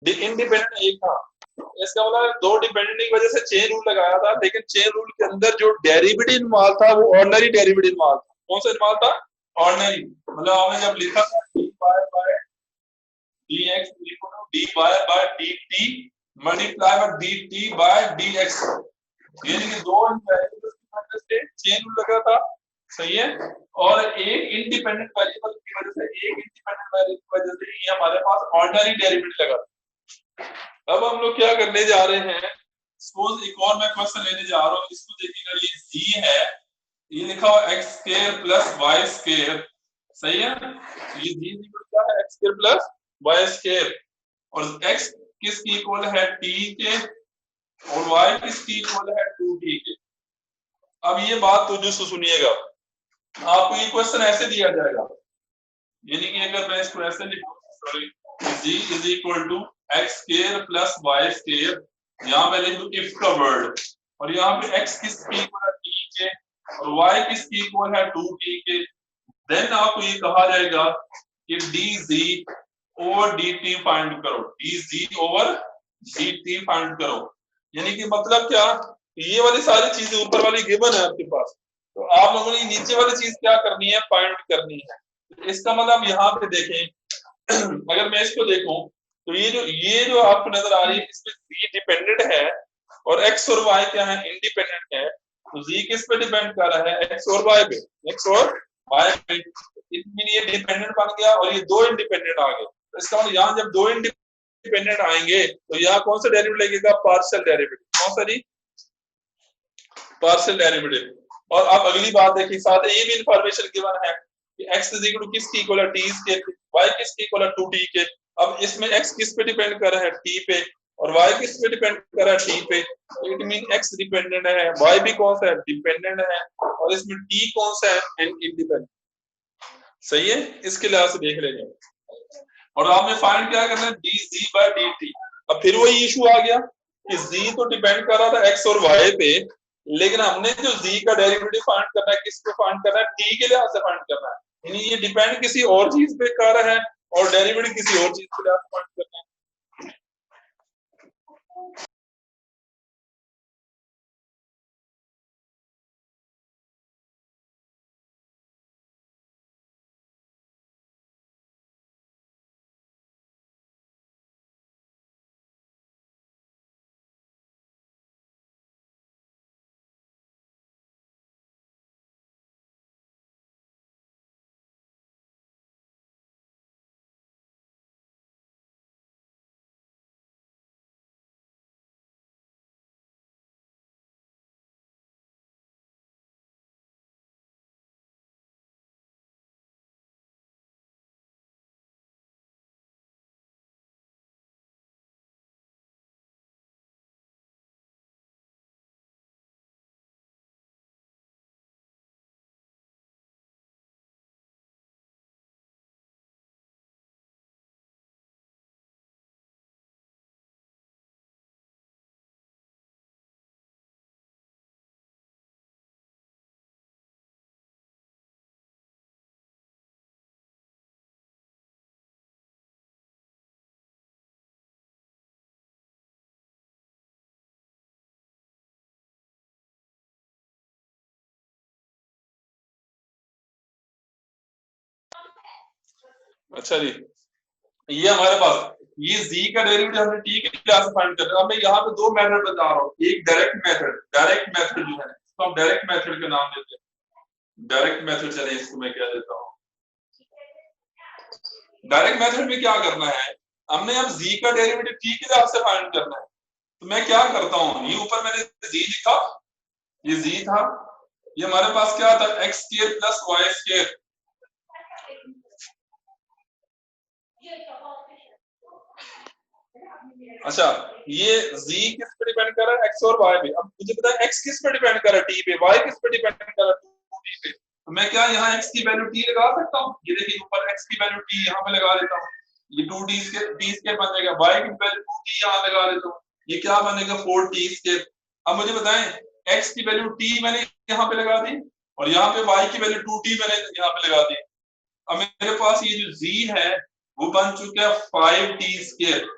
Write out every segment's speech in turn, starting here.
Independent एक था। इसका मतलब दो डिपेंडेंट की वजह से चेन रूल लगाया था, लेकिन चेन रूल के अंदर जो डेरिवेटिव इन्वॉल्व था वो ऑर्डिनरी डेरिवेटिव इन्वॉल्व था। कौन सा इन्वॉल्व था? ऑर्डिनरी। मतलब आपने जब लिखा था dy by dx equal to dy by dt multiply by dt by dx, यानी कि दो वेरिएबल्स की वजह से चेन रूल लगा था, सही है। और एक इंडिपेंडेंट वेरिएबल की वजह से, एक इंडिपेंडेंट वेरिएबल की वजह से ये हमारे पास ऑर्डिनरी डेरिवेटिव लगा। अब हम लोग क्या करने जा रहे हैं, सपोज एक और मैं क्वेश्चन लेने जा रहा हूँ, इसको देखिएगा, ये जी है, ये लिखा हुआ x square plus y square, सही है। ये जी क्या है? X square plus y square, और एक्स किसकी इक्वल है? टी के, और वाई किसकी इक्वल है? 2t के। अब ये बात तो जो सुनिएगा, आपको ये क्वेश्चन ऐसे दिया जाएगा, यानी कि अगर मैं इसको ऐसे लिखूं, sorry, g is equal to x square plus y square, यहाँ मैं लिखूं इफ का वर्ड, और यहाँ पे x किसकी इक्वल है? t के, और y किसकी इक्वल है? 2t के। देन आपको ये कहा जाएगा कि dz ओवर dt फाइंड करो, dz ओवर dt फाइंड करो। यानी कि मतलब क्या, ये वाली सारी चीजें ऊपर वाली गिवन है आपके पास, तो आप लोगों ने नीचे वाली चीज क्या करनी है? फाइंड करनी है। इसका मतलब यहाँ पे देखें, अगर मैं इसको देखूं तो ये जो आपको नजर आ रही है, इसमें z डिपेंडेंट है और x और y क्या है? इंडिपेंडेंट है। तो z किस पे डिपेंड कर रहा है? x और y पे, x और y पे। इसमें ये डिपेंडेंट बन गया और ये दो इंडिपेंडेंट आ गए। तो इसका मतलब यहाँ जब दो इंडिपेंडेंट आएंगे तो यहाँ कौन सा डेरिवेटिव लगेगा? Partial derivative. कौन सा जी? Partial derivative. और अब अगली बात देखिए, साथ ही ये भी इंफॉर्मेशन गिवन है कि x इज इक्वल टू किसकी इक्वल है? t के, y किसकी इक्वल है? 2t के। अब इसमें x किस पे डिपेंड कर रहा है? t पे, और y किस पे डिपेंड कर रहा है? t पे। तो इट मीन x डिपेंडेंट है, y भी कौन सा है? डिपेंडेंट है, और इसमें t कौन सा है? इंडिपेंडेंट। सही है, इसके लिहाज से देख लेंगे। और आपने फाइंड क्या करना है? dz by dt। अब फिर वही इशू आ गया कि z तो डिपेंड कर रहा था x और y पे, लेकिन हमने जो z का डेरिवेटिव फाइंड करना है, किस पे फाइंड करना है? t के लिहाज से फाइंड करना है, यानी ये डिपेंड किसी और चीज पे कर रहा है और डेरिवेटिव किसी और चीज के लिहाज से फाइंड करना है। अच्छा जी, ये हमारे पास ये z का डेरिवेटिव हमने t के लिहाज से फाइंड कर रहे हैं। अब मैं यहाँ पे दो मेथड बता रहा हूँ, एक डायरेक्ट मेथड, डायरेक्ट मेथड जो है इसको हम डायरेक्ट मेथड का नाम देते हैं। डायरेक्ट मेथड, चलिए इसको मैं क्या देता हूँ, डायरेक्ट मेथड में क्या करना है, हमने अब z का डेरिवेटिव t के लिहाज से फाइंड करना है। तो मैं क्या करता हूँ, ये ऊपर मैंने z लिखा, ये z था, ये हमारे पास क्या था? X square plus y square. अच्छा, ये z किस पे डिपेंड कर रहा है? x और y पे। अब मुझे पता है x किस पे डिपेंड कर रहा है? t पे। y किस पे डिपेंड कर रहा है? 2t पे। तो मैं क्या यहाँ x की वैल्यू t लगा सकता हूँ? ये देखिए ऊपर x की वैल्यू t यहाँ पे लगा देता हूँ, ये 2t स्क्वायर बन जाएगा। y की वैल्यू 2t यहाँ लगा देता हूँ, ये क्या बनेगा? 4t square. अब मुझे बताएं, x की वैल्यू t मैंने यहाँ पे लगा दी, और यहाँ पे y की वैल्यू 2t मैंने यहाँ पे लगा दी। अब मेरे पास ये जो z है वो बन चुका है 5t स्क्वायर।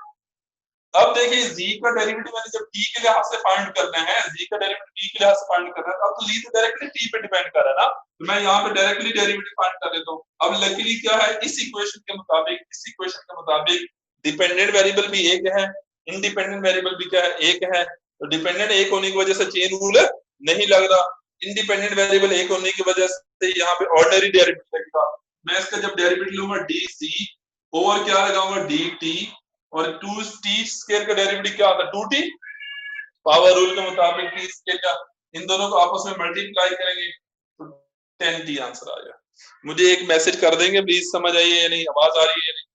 अब देखिए जी का डेरिवेटिव मैंने जब टी के लिहाज से फाइंड करना है, जी का डेरिवेटिव टी के लिहाज से फाइंड करना है, अब तो जी तो डायरेक्टली टी पे डिपेंड कर रहा है ना, तो मैं यहाँ पे डायरेक्टली डेरिवेटिव फाइंड कर लेता हूँ। अब लकीली क्या है, इस इक्वेशन के मुताबिक डिपेंडेंट वेरिएबल भी एक है, इंडिपेंडेंट वेरिएबल भी क्या है, एक है। तो डिपेंडेंट एक होने की वजह से चेन रूल नहीं लग रहा, इंडिपेंडेंट वेरिएबल एक होने की वजह से यहाँ पे ऑर्डिनरी डेरिवेटिव लगेगा। मैं इसका जब डेरिवेटिव लूंगा डी सी और क्या लगाऊंगा डी टी, और टू टी स्क्वायर का डेरिवेटिव क्या आता है, टू टी, पावर रूल के मुताबिक टी स्क्वायर का, इन दोनों को आपस में मल्टीप्लाई करेंगे तो 10 टी आंसर आ जाएगा। मुझे एक मैसेज कर देंगे प्लीज, समझ आई है या नहीं, आवाज आ रही है या नहीं?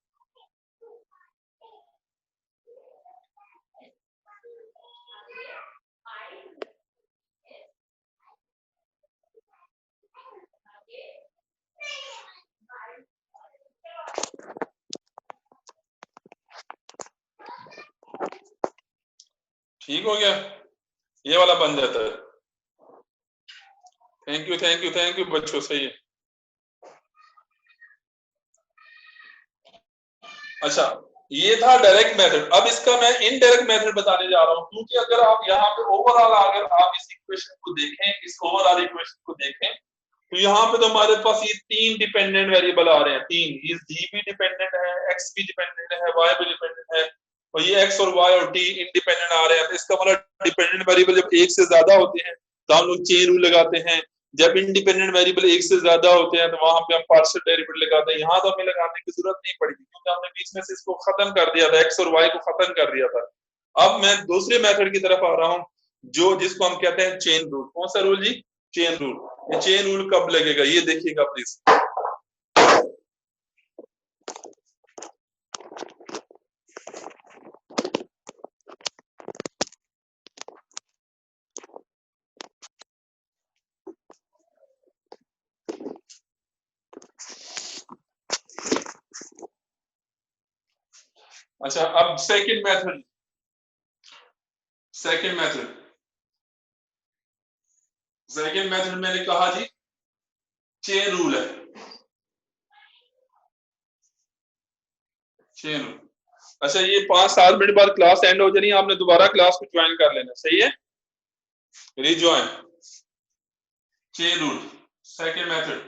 ठीक हो गया, ये वाला बन जाता है। Thank you thank you thank you बच्चों, सही है। अच्छा, ये था डायरेक्ट मेथड। अब इसका मैं इनडायरेक्ट मेथड बताने जा रहा हूं, क्योंकि अगर आप यहाँ पे ओवरऑल अगर आप इस इक्वेशन को देखें, इस ओवरऑल इक्वेशन को देखें, तो यहाँ पे तो हमारे पास ये तीन डिपेंडेंट वेरिएबल आ रहे हैं, तीन, ये जी भी डिपेंडेंट है, एक्स भी डिपेंडेंट है, वाई भी डिपेंडेंट है, और ये एक्स और वाई और टी इंडिपेंडेंट आ रहे हैं। तो इसका मतलब डिपेंडेंट वेरिएबल जब एक से ज्यादा होते हैं तो हम लोग चेन रूल लगाते हैं, जब इंडिपेंडेंट वेरिएबल एक से ज्यादा होते हैं तो वहां पे हम पार्शियल डेरिवेटिव लगाते हैं। यहाँ तो हमें लगाने की जरूरत नहीं पड़ेगी क्योंकि हमने बीच में से इसको खत्म कर दिया था, एक्स और वाई को खत्म कर दिया था। अब मैं दूसरे मेथड की तरफ आ रहा हूँ, जो जिसको हम कहते हैं चेन रूल। कौन सा रूल जी, चेन रूल। ये चेन रूल कब लगेगा ये देखिएगा प्लीज। अच्छा, अब second method, second method second method मैंने कहा जी चेन रूल है, चेन रूल। अच्छा, ये 5-7 मिनट बाद क्लास एंड हो जानी है, आपने दोबारा क्लास को ज्वाइन कर लेना, सही है, rejoin. Chain rule second method.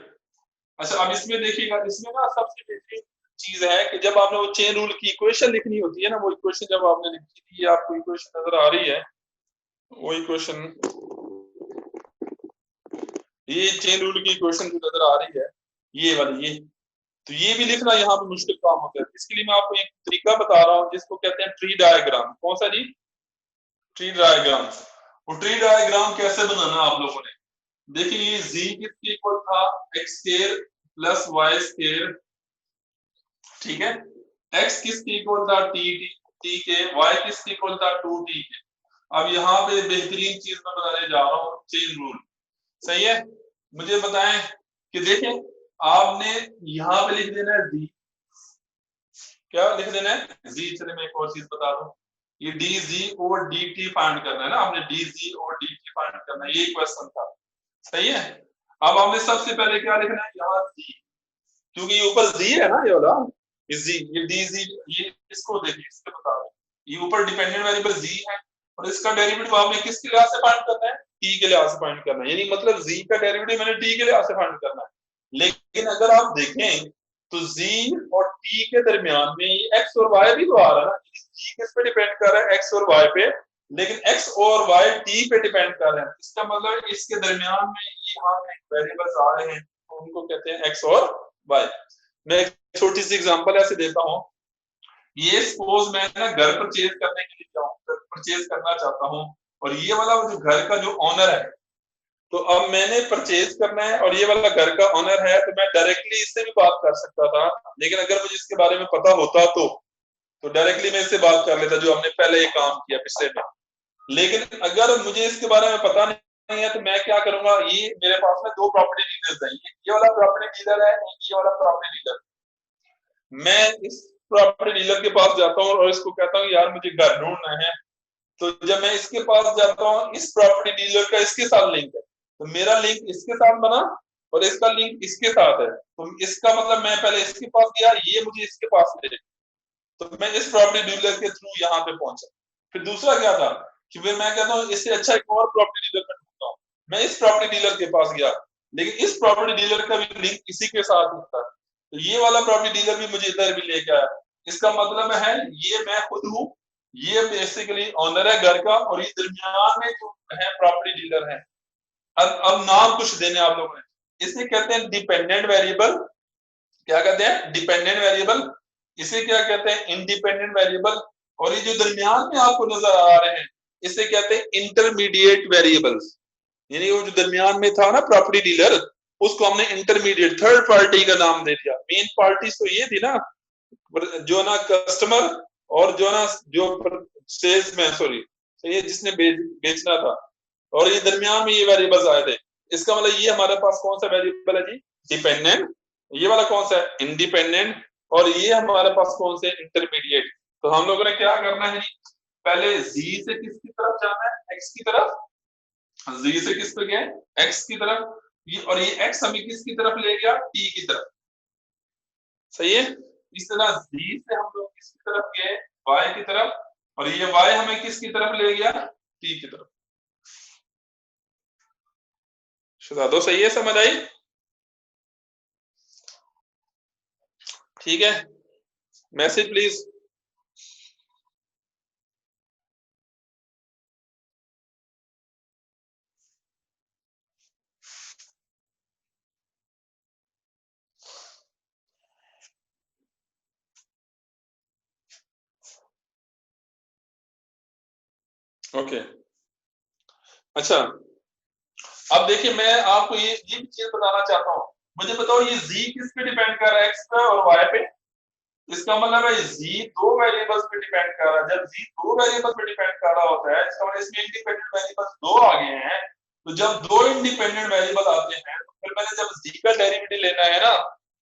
अच्छा, अब इसमें देखिएगा, इसमें ना सबसे बेहतरीन चीज है कि जब आपने वो चेन रूल की इक्वेशन लिखनी होती है ना, वो इक्वेशन जब आपने लिखी थी, आपको इक्वेशन नजर आ रही है, वो इक्वेशन, ये चेन रूल की इक्वेशन जो नजर आ रही है, ये वाली, ये तो ये भी लिखना यहाँ पे मुश्किल काम होता है। इसके लिए मैं आपको एक तरीका बता रहा हूँ जिसको कहते हैं ट्री डायग्राम। कौन सा जी, ट्री डायग्राम। वो ट्री डायग्राम कैसे बनाना आप लोगों ने, देखिए ये z किसके इक्वल था, x square plus y square, ठीक है, x किसके इक्वल था, टी के, y किसके इक्वल था, 2t के। अब यहाँ पे बेहतरीन चीज मैं बताने जा रहा हूँ, चेन रूल, सही है। मुझे बताएं कि देखें, आपने यहाँ पे लिख देना है जी, क्या लिख देना है जी। चलिए मैं एक और चीज बता दूं, ये डी जी और डी टी फाइंड करना है ना, आपने डी जी और डी टी फाइंड करना है, ये क्वेश्चन था, सही है। अब हमने सबसे पहले क्या लिखना है, यहाँ जी, क्योंकि ये ऊपर जी है ना, ये वाला, ये जी, ये डी जी, ये इसको देखिए, इसके बता रहे, ये ऊपर डिपेंडेंट वेरिएबल जी है, और इसका डेरिवेटिव आपने किसके लिहाज से फाइंड करना है, टी के लिहाज से फाइंड करना है, यानी मतलब जी का डेरिवेटिव मैंने टी के लिहाज से फाइंड करना है। लेकिन अगर आप देखें तो z और t के दरमियान में ये x और y भी तो आ रहा है ना, g किस पे डिपेंड कर रहा है, x और y पे, लेकिन x और y t पे डिपेंड कर रहे हैं। इसका मतलब इसके दरमियान में ये यहाँ वेरिएबल्स आ रहे हैं, तो उनको कहते हैं x और y। मैं एक छोटी सी एग्जांपल ऐसे देता हूँ, ये सपोज मैं ना घर परचेज करने के लिए जाऊँ, परचेज करना चाहता हूँ, और ये वाला जो घर का जो ऑनर है, तो अब मैंने परचेज करना है और ये वाला घर का ऑनर है, तो मैं डायरेक्टली इससे भी बात कर सकता था, लेकिन अगर मुझे इसके बारे में पता होता तो डायरेक्टली मैं इससे बात कर लेता, जो हमने पहले ये काम किया पिछले में। लेकिन अगर मुझे इसके बारे में पता नहीं है तो मैं क्या करूंगा, ये मेरे पास में दो प्रॉपर्टी डीलर्स हैं, ये वाला प्रॉपर्टी डीलर है, ये वाला प्रॉपर्टी डीलर। मैं इस प्रॉपर्टी डीलर के पास जाता हूँ और इसको कहता हूँ यार मुझे घर ढूंढना है, तो जब मैं इसके पास जाता हूँ, इस प्रॉपर्टी डीलर का इसके साथ लिंक है, तो मेरा लिंक इसके साथ बना और इसका लिंक इसके साथ है, तो इसका मतलब मैं पहले इसके पास गया, ये मुझे इसके पास ले, तो मैं इस प्रॉपर्टी डीलर के थ्रू यहाँ पे पहुंचा। फिर दूसरा क्या था कि फिर मैं कहता हूँ इससे अच्छा एक और प्रॉपर्टी डीलर में ढूंढता हूँ। मैं इस प्रॉपर्टी डीलर के पास गया, लेकिन इस प्रॉपर्टी डीलर का भी लिंक इसी के साथ होता है, तो ये वाला प्रॉपर्टी डीलर भी मुझे इधर भी लेके आया। इसका मतलब है ये मैं खुद हूँ, ये बेसिकली ऑनर है घर का, और ये दरमियान में जो है प्रॉपर्टी डीलर है। अब नाम कुछ देने आप लोगों ने, इसे कहते हैं डिपेंडेंट वेरिएबल। क्या कहते हैं? Dependent variable. इसे क्या कहते हैं? Independent variable. और ये जो दरमियान में आपको नजर आ रहे हैं, इसे कहते हैं इंटरमीडिएट वेरिएबल्स। यानी वो जो दरमियान में था ना प्रॉपर्टी डीलर, उसको हमने इंटरमीडिएट थर्ड पार्टी का नाम दे दिया। मेन पार्टी तो ये थी ना, जो ना कस्टमर और जो ना जो सेल्समैन, सॉरी, ये जिसने बेचना था, और ये दरमियान में ये वेरिएबल्स आए थे। इसका मतलब ये हमारे पास कौन सा वेरिएबल है जी? डिपेंडेंट। ये वाला कौन सा है? इंडिपेंडेंट। और ये हमारे पास कौन से? इंटरमीडिएट। तो हम लोगों ने क्या करना है जी? पहले जी से किसकी तरफ जाना है? एक्स की तरफ। जी से किस पे गए? एक्स की तरफ। ये और ये एक्स हमें किसकी तरफ ले गया? टी की तरफ। सही है। इस तरह जी से हम लोग किसकी तरफ गए? वाई की तरफ। और ये वाई हमें किसकी तरफ ले गया? टी की तरफ। शहजादो सही है? समझ आई? ठीक है, मैसेज प्लीज। ओके, अच्छा, अब देखिए मैं आपको ये भी चीज बताना चाहता हूँ। मुझे बताओ ये जी किस पे डिपेंड कर रहा है? एक्स पे और वाई पे। इसका मतलब है जी दो वेरिएबल्स पे डिपेंड कर रहा है। जब जी दो वेरिएबल पे डिपेंड कर रहा होता है, इसका मतलब इसमें इंडिपेंडेंट वेरिएबल्स दो आ गए हैं। तो जब दो इंडिपेंडेंट वेरिएबल आते हैं, तो फिर मैंने जब जी का डेरिवेटिव लेना है ना,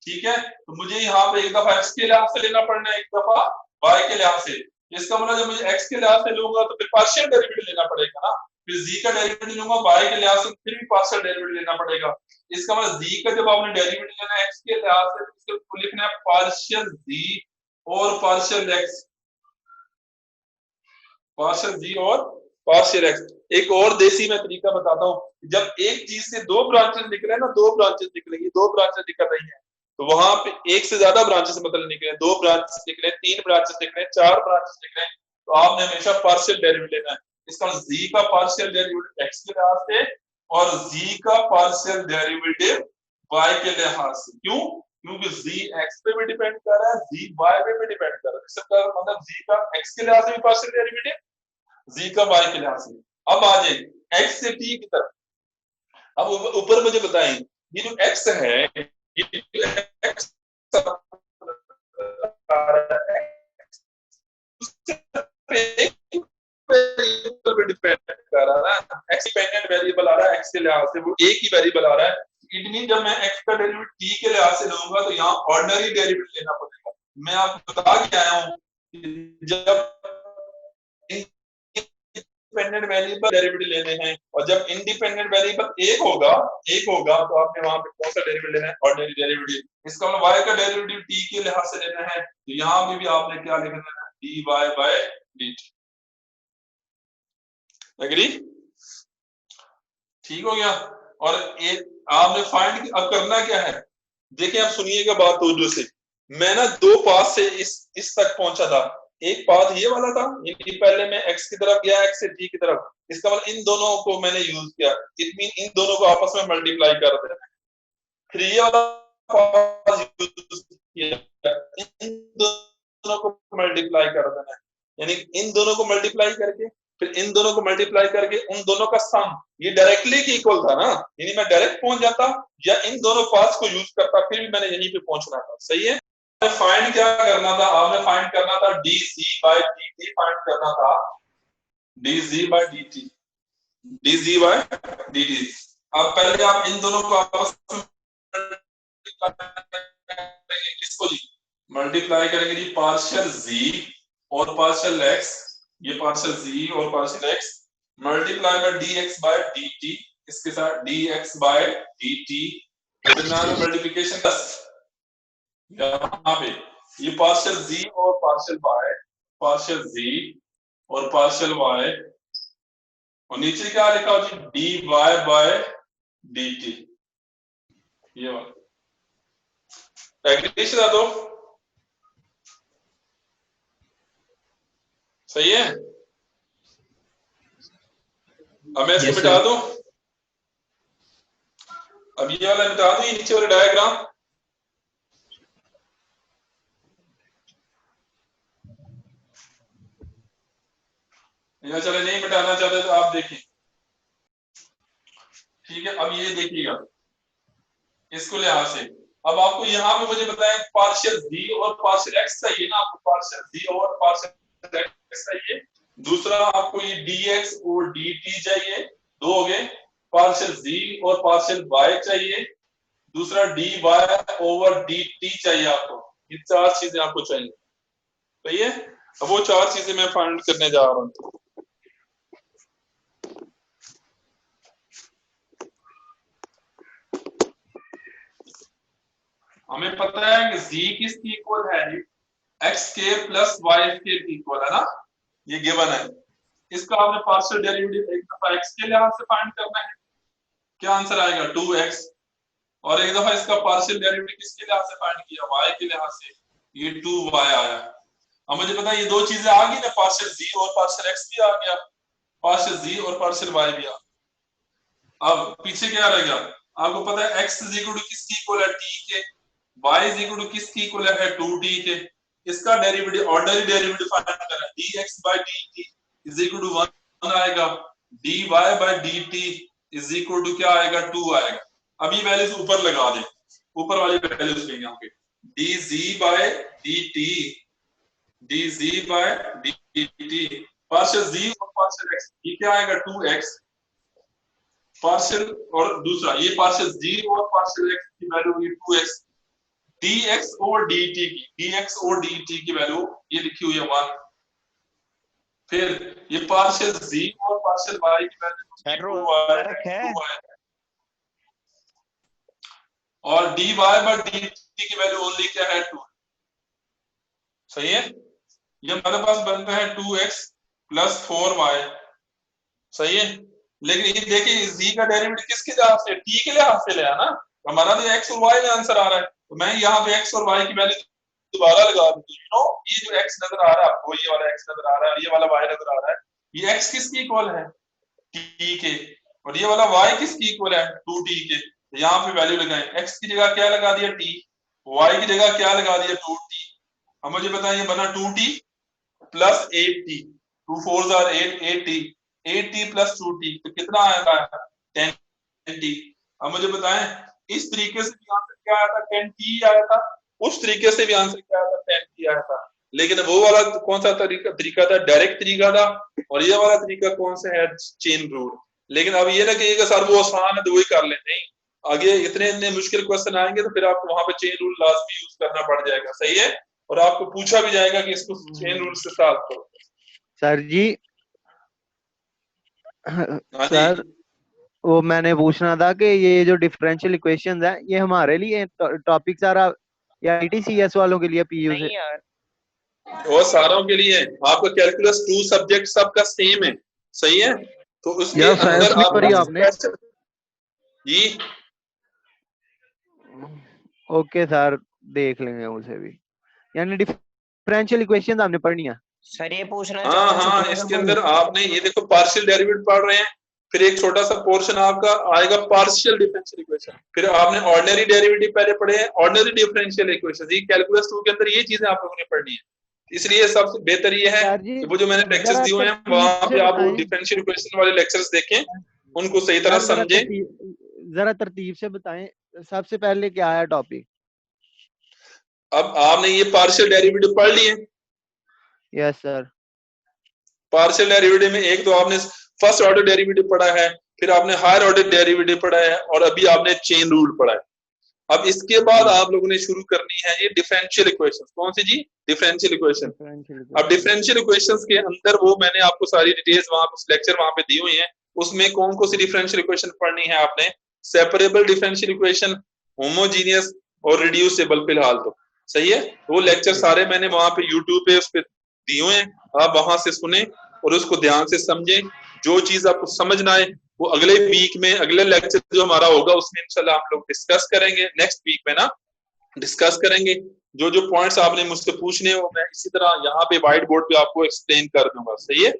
ठीक है, तो मुझे यहाँ पे एक दफा एक्स के लिहाज से लेना पड़ना है, एक दफा वाई के लिहाज से। इसका मतलब जब मुझे एक्स के लिहाज से लूंगा तो फिर पार्शियल डेरिवेटिव लेना पड़ेगा ना, फिर जी का डेरिवेटिव लूंगा वाई के लिहाज से, फिर भी पार्शियल डेरिवेटिव लेना पड़ेगा। इसका मतलब जी का जब आपने डेरिवेटिव लेना है एक्स के लिहाज से, तो इसको लिखना है पार्शियल जी और पार्शियल एक्स, पार्शियल जी और पार्शियल एक्स। एक और देसी मैं तरीका बताता हूँ। जब एक चीज से दो ब्रांचेस निकले ना, दो ब्रांचेस निकलेंगी, दो ब्रांचेस निकल रही हैं, तो वहां पे एक से ज्यादा ब्रांचेस मतलब निकले, दो ब्रांचेस निकले, तीन ब्रांचेस निकले, चार ब्रांचेस निकले, तो आपने हमेशा पार्शियल डेरिवेटिव लेना है। इसका जी का पार्शियल डेरिवेटिव एक्स के लिहाज से और जी का पार्शियल डेरिवेटिव वाई के लिहाज से। क्यों? क्योंकि जी एक्स पे भी डिपेंड कर रहा है, जी वाई पे भी डिपेंड कर रहा है। इसका मतलब जी का एक्स के लिहाज से भी पार्शियल डेरिवेटिव, जी का वाई के लिहाज से। अब आ जाए एक्स से टी की तरफ। अब ऊपर मुझे बताएं, ये जो एक्स है, ये जो एक्स डिपेंड कर रहा है ना, एक्स डिपेंडेंट वेरिएबल आ रहा है एक्स के लिहाज से, वो एक ही वेरिएबल आ रहा है। इट मीन जब मैं एक्स का डेरिवेटिव टी के लिहाज से लूंगा तो यहाँ ऑर्डिनरी डेरिवेटिव लेना पड़ेगा। मैं आपको बता के आया हूँ, जब इंडिपेंडेंट वेरिएबल डेरिवेटिव लेने हैं, और जब इंडिपेंडेंट वेरिएबल एक होगा तो आपने वहां पे कौन सा डेरिवेटिव लेना है? Ordinary derivative. इसका मतलब y का डेरिवेटिव t के लिहाज से लेना है, तो यहाँ पे भी आपने क्या लिखना है? dy by dt। एग्री? ठीक हो गया। और आपने फाइंड अब करना क्या है? देखिए आप सुनिएगा बात तवज्जो से। मैं ना दो पाथ से इस तक पहुंचा था। एक पाथ ये वाला था, यानी पहले मैं एक्स की तरफ गया, एक्स से टी की तरफ। इसका मतलब इन दोनों को मैंने यूज किया, इट मीन इन दोनों को आपस में मल्टीप्लाई कर देना। फिर ये वाला पाथ यूज किया, इन दोनों को मल्टीप्लाई कर देना है, यानी इन दोनों को मल्टीप्लाई करके फिर इन दोनों को मल्टीप्लाई करके उन दोनों का सम, ये डायरेक्टली की इक्वल था ना, यानी मैं डायरेक्ट पहुंच जाता या इन दोनों पाथ्स को यूज करता, फिर भी मैंने यहीं पे पहुंचना था। सही है। फाइंड क्या करना था? आपने फाइंड करना था d c by d t, find करना था d g by d t, d g by d t. अब पहले आप इन दोनों को आपस में किसको जी मल्टीप्लाई करेंगे जी? पार्शियल जी और पार्शियल एक्स, ये पार्शियल जी और पार्शियल एक्स मल्टीप्लाई में d x by d t, इसके साथ d x by d t, multiplication 10 यहाँ पे ये पार्शियल z और पार्शियल y, पार्शियल z और पार्शियल y, और नीचे क्या लिखा हो जी, dy बाय dt। ये वाला एग्रीगेशन दो, सही है। अब मैं इसको मिटा दूं, अब ये वाला मिटा दूं, ये नीचे वाला डायग्राम। या चले नहीं मिटाना चाहते तो आप देखिए, ठीक है। अब ये देखिएगा इसको लिहाज से, अब आपको यहाँ पे मुझे बताएं पार्शियल z और पार्शियल x चाहिए ना, आपको पार्शियल z और पार्शियल x चाहिए। दूसरा आपको ये dx और dt चाहिए, दो हो गए। पार्शियल z और पार्शियल y चाहिए। दूसरा dy ओवर dt चाहिए आपको। ये चार चीजें आपको चाहिए, सही है। अब वो चार चीजें मैं फाइंड करने जा रहा हूँ। हमें पता है कि z किसकी इक्वल है, x square plus y square की इक्वल है ना, ये गिवन है। इसका आपने पार्शियल डेरिवेटिव एक दफा x के लिहाज से फाइंड करना है, क्या आंसर आएगा 2x। और एक दफा इसका पार्शियल डेरिवेटिव किसके लिहाज से फाइंड किया, y के लिहाज से, ये 2y आया। अब मुझे पता है ये दो चीजें आ गई ना, पार्शियल z और पार्शियल x भी आ गया, पार्शियल z और पार्शियल y भी आ। अब पीछे क्या रहेगा, आपको पता है x किसकी इक्वल है, t के, y किसकी इक्वल है 2t के। इसका डेरिवेटिव, ऑर्डिनरी डेरिवेटिव फाइंड करना है, dx by dt is equal to 1 आएगा, dy by dt is equal to क्या आएगा 2 आएगा। अब ये वैल्यूज ऊपर लगा दें, ऊपर वाली वैल्यूज लेंगे यहाँ पे, dz by dt, dz by dt, partial z और पार्शियल x, ये क्या आएगा 2x पार्शियल, और दूसरा ये पार्शियल z और पार्शियल x की वैल्यू होगी 2x, dx और dt की, dx और dt की वैल्यू ये लिखी हुई है 1। फिर ये पार्शियल z और पार्शियल y की वैल्यू 2 है, और dy बाय dt की वैल्यू ओनली क्या है 2, सही है। ये हमारे पास बनता है 2x प्लस 4y, सही है। लेकिन ये देखिए z का डेरिवेटिव किसके लिहाज से, t के लिहाज से लिया ना, हमारा तो x और y में आंसर आ रहा है, तो मैं यहाँ पे x और y की वैल्यू दोबारा लगा दूं, यू नो, ये जो x नजर आ रहा है आपको, ये वाला x नजर आ रहा है, ये वाला y नजर आ रहा है, ये x किसकी इक्वल है, t के, और ये वाला y किसकी इक्वल है 2t के। यहाँ पे वैल्यू लगाएं, x की जगह क्या लगा दिया t, y की जगह क्या लगा दिया 2t। अब मुझे बताइए बना 2t plus 8t, 2 4s are 8, 8t, 8t plus 2t, तो कितना आया था 10t। अब मुझे बताएं इस तरीके से भी आंसर क्या आया था 10t आया था, उस तरीके से भी आंसर क्या आया था 10t आया था। लेकिन वो वाला कौन सा तरीका था, डायरेक्ट तरीका था, और ये वाला तरीका कौन सा है, चेन रूल। लेकिन अब ये ना कि सर वो आसान है तो वही कर लें, नहीं, आगे इतने इतने मुश्किल क्वेश्चन आएंगे तो फिर आपको वहां पे चेन रूल लाजमी यूज करना पड़ जाएगा, सही है। और आपको पूछा भी जाएगा कि इसको चेन रूल से सॉल्व करो। सर जी सर वो मैंने पूछना था कि ये जो डिफरेंशियल इक्वेशंस है ये हमारे लिए टॉपिक सारा या ITCS वालों के लिए पीयू से, वो सारों के लिए, आपका कैलकुलस 2 सब्जेक्ट सबका सेम है, सही है। तो उसके अंदर उसमें आप पढ़ी आपने जी, ओके सर देख लेंगे उसे भी, यानी डिफरेंशियल इक्वेशंस आपने पढ़नी है सर। ये पूछना हाँ, इसके अंदर आपने ये देखो पार्शियल डेरिवेटिव पढ़ रहे हैं, फिर एक छोटा सा पोर्शन आपका आएगा पार्शियल डिफरेंशियल इक्वेशन, फिर आपने ऑर्डिनरी डेरिवेटिव पहले पढ़े हैं, ऑर्डिनरी डिफरेंशियल इक्वेशन, ये कैलकुलस 2 के अंदर ये चीजें आप लोगों ने पढ़नी है। इसलिए सबसे बेहतर ये है कि वो जो मैंने लेक्चर्स दिए हुए हैं वहां पे आप डिफरेंशियल इक्वेशन वाले लेक्चर्स देखें, उनको सही तरह समझें। जरा तरतीब से बताएं सबसे पहले क्या है टॉपिक। अब आपने ये पार्शियल डेरिवेटिव पढ़ लिए, यस सर। पार्शियल डेरिवेटिव में एक तो आपने फर्स्ट ऑर्डर डेरिवेटिव पढ़ा है, फिर आपने हायर ऑर्डर डेरिवेटिव पढ़ा है, और अभी आपने चेन रूल पढ़ा है। अब इसके बाद आप लोगों ने शुरू करनी है ये डिफरेंशियल इक्वेशन। कौन सी जी, डिफरेंशियल इक्वेशन। अब डिफरेंशियल इक्वेशंस के अंदर वो मैंने आपको सारी डिटेल्स वहां पे लेक्चर वहां पे दी हुई है, उसमें कौन कौन सी डिफरेंशियल इक्वेशन पढ़नी है आपने, सेपरेबल डिफरेंशियल इक्वेशन, होमोजीनियस और रिड्यूसिबल फिलहाल तो, सही है। वो लेक्चर सारे मैंने वहां पे यूट्यूब पे उस पे दिए हुए हैं, आप वहां से सुने और उसको ध्यान से समझें। जो चीज आपको समझ ना आए वो अगले वीक में, अगले लेक्चर जो हमारा होगा उसमें इंशाल्लाह हम लोग डिस्कस करेंगे, नेक्स्ट वीक में ना डिस्कस करेंगे। जो जो पॉइंट्स आपने मुझसे पूछने वो मैं इसी तरह यहाँ पे व्हाइट बोर्ड पे आपको एक्सप्लेन कर दूंगा। सही है।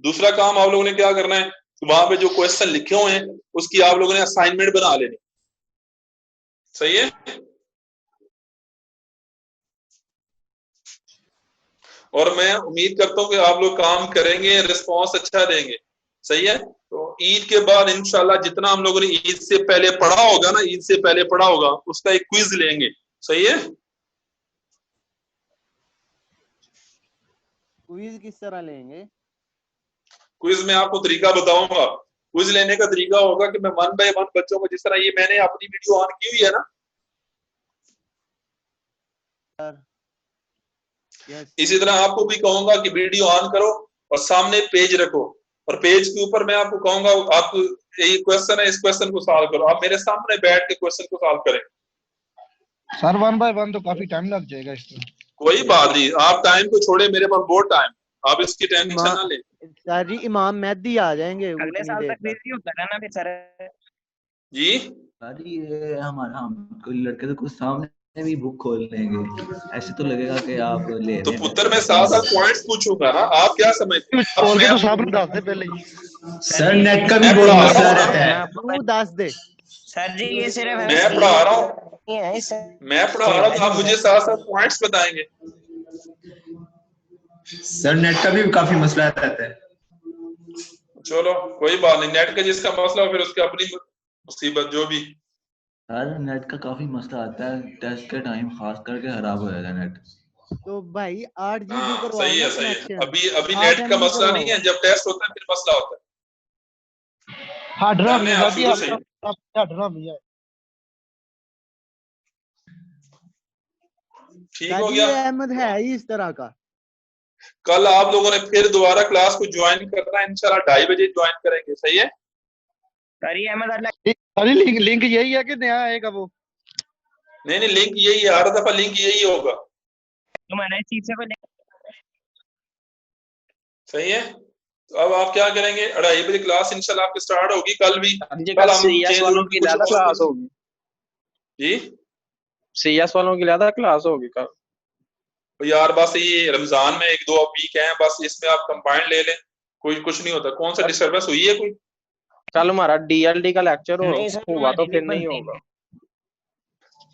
दूसरा काम आप लोगों ने क्या करना है, वहां पे जो क्वेश्चन लिखे हुए हैं उसकी आप लोगों ने असाइनमेंट बना लेनी। सही है। और मैं उम्मीद करता हूँ कि आप लोग काम करेंगे, रिस्पॉन्स अच्छा देंगे। सही है। तो ईद के बाद इंशाल्लाह जितना हम लोगों ने ईद से पहले पढ़ा होगा ना, ईद से पहले पढ़ा होगा उसका एक क्विज लेंगे। सही है। क्विज किस तरह लेंगे? क्विज में आपको तरीका बताऊंगा। क्विज लेने का तरीका होगा कि मैं 1 बाय 1 बच्चों को, जिस तरह ये मैंने अपनी वीडियो ऑन की हुई है ना, इसी तरह आपको भी कहूंगा कि वीडियो ऑन करो और सामने पेज रखो और पेज के ऊपर मैं आपको कहूंगा आपको ये क्वेश्चन है, इस क्वेश्चन को सॉल्व करो। आप मेरे सामने बैठ के क्वेश्चन को सॉल्व करें। सर 1 बाय 1 तो काफी टाइम लग जाएगा इसमें। कोई बात नहीं, आप टाइम को छोड़े, मेरे पास बहुत टाइम, आप इसकी टेंशन ना लें। सर जी इमाम मेहदी आ जाएंगे अगले साल तक बिजी होता है ना फिर सर जी। सर ये हमारा हम कोई लड़के तो कुछ सामने भी बुक खोल लेंगे, ऐसे तो लगेगा कि आप ले तो रहे हैं। पुत्र मैं साथ पॉइंट्स पूछूंगा ना, आप क्या समझते हैं? खोल के तो सामने दस दे पहले ही। सर नेट का भी बड़ा मसला रहता है। तू दस दे। सर जी ये सिर्फ मैं पढ़ा रहा हूँ, है मैं पढ़ा रहा हूँ, आप मुझे साथ साथ पॉइंट्स बताएंगे। सर नेट का भी काफी मसला रहता है। चलो कोई बात नहीं, नेट का जिसका मसला हो फिर उसकी अपनी मुसीबत जो भी। सर नेट का काफी मसला आता है, टेस्ट के टाइम खास करके खराब हो जाता है नेट। तो भाई 8 GB हाँ करवाओ सही ना है, सही है। कनेक्शन। अभी 8 नेट का MB मसला नहीं करवाओ। है, जब टेस्ट होता है फिर मसला होता है। हाँ ड्रा पहले नहीं आप है शुरू से ही। ड्रा नहीं है। ठीक हो सर जी गया। ये अहमद है ही इस तरह का। कल आप लोगों ने फिर दोबारा क्लास को ज्वाइन करना है, इंशाल्लाह 2:30 बजे ज्वाइन करेंगे। सही है। सर ये अहमद अल्लाह सारी लिंक यही है कि नया आएगा वो? नहीं नहीं, लिंक यही है, हर दफा लिंक यही होगा। तुम्हारा इस चीज से कोई सही है। तो अब आप क्या करेंगे, 2:30 बजे क्लास इंशाल्लाह आपकी स्टार्ट होगी। कल भी कल सीएस वालों की ज्यादा क्लास होगी जी। सीएस वालों की ज्यादा क्लास होगी कल। तो यार बस ये रमजान में 1-2 वीक हैं, बस इसमें आप कंबाइंड ले लें, कोई कुछ नहीं होता। कौन सा डिस्टर्बेंस हुई है कोई? कल हमारा डीएलडी का लेक्चर नहीं सर हुआ तो हमारी फिर भी नहीं बनती होगा। है।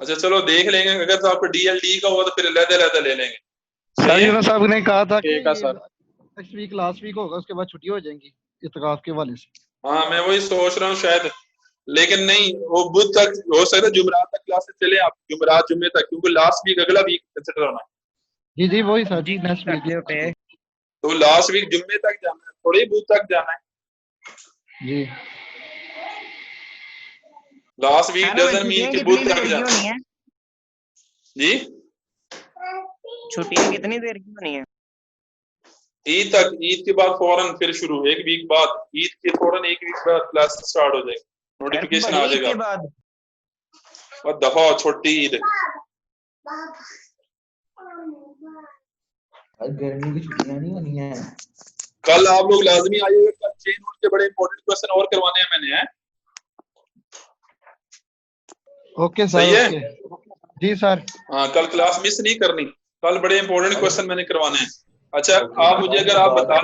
अच्छा चलो देख लेंगे, अगर तो आपको डीएलडी का हुआ तो फिर लहदा ले लेंगे। सर यूनुस साहब ने कहा था कि ठीक है sir. Next week last week होगा, उसके बाद छुट्टी हो जाएंगी इत्तेकाफ के वाले से। हाँ मैं वही सोच रहा हूँ शायद, लेकिन नहीं, वो बुध तक हो सकता है, जुमेरात तक क्लासेस चले, आप जुमेरात जुम्मे तक, क्योंकि लास्ट वीक अगला वीक कंसिडर होना है। जी जी वही सर जी नेक्स्ट वीक। तो लास्ट वीक जुम्मे तक जाना है, थोड़ी बुध तक जाना है। जी लास्ट वीक डजंट मीन कि बुध तक की जाना होनी है? जी। छुट्टियां कितनी देर की होनी है? ईद तक, ईद के बाद फौरन फिर शुरू, एक वीक बाद, ईद के फौरन एक वीक बाद क्लास स्टार्ट हो जाएगी, नोटिफिकेशन आ ईद के जाएगा। बाद और दफा छोटी ईद। गर्मी की छुट्टियां नहीं होनी है। कल आप लोग लाजमी आइएगा, कल चेन रूल के बड़े इंपॉर्टेंट क्वेश्चन और करवाने हैं मैंने, हैं? Okay sir. सही है? ओके जी सर। हाँ कल क्लास मिस नहीं करनी, कल बड़े इंपॉर्टेंट क्वेश्चन मैंने करवाने हैं। अच्छा आप मुझे अगर आप बता